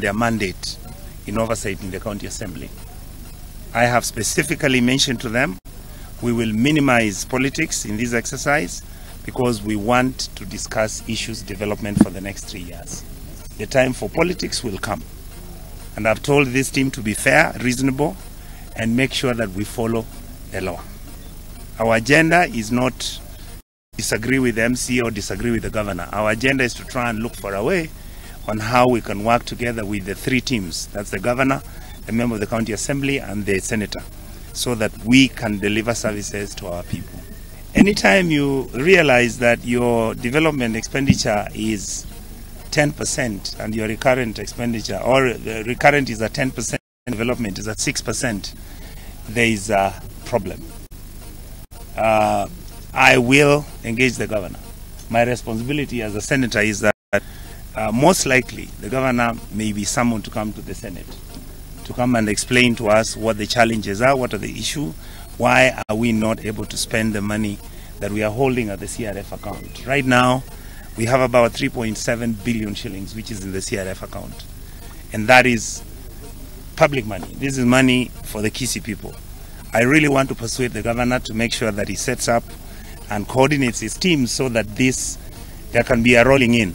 their mandate in oversight in the county assembly. I have specifically mentioned to them we will minimize politics in this exercise because we want to discuss issues development for the next 3 years. The time for politics will come. And I've told this team to be fair, reasonable, and make sure that we follow the law. Our agenda is not disagree with the MC or disagree with the governor. Our agenda is to try and look for a way on how we can work together with the three teams. That's the governor, the member of the county assembly, and the senator, so that we can deliver services to our people. Anytime you realize that your development expenditure is 10% and your recurrent expenditure, or the recurrent is at 10%, development is at 6%, there is a problem. I will engage the governor. My responsibility as a senator is that most likely the governor may be summoned to come to the Senate to come and explain to us what the challenges are, what are the issues, why are we not able to spend the money that we are holding at the CRF account. Right now, we have about 3.7 billion shillings, which is in the CRF account. And that is public money. This is money for the Kisii people. I really want to persuade the governor to make sure that he sets up and coordinates his team so that there can be a rolling in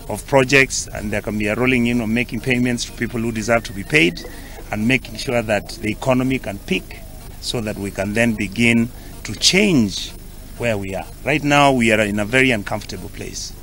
of projects, and there can be a rolling in of making payments to people who deserve to be paid, and making sure that the economy can peak so that we can then begin to change where we are. Right now, we are in a very uncomfortable place.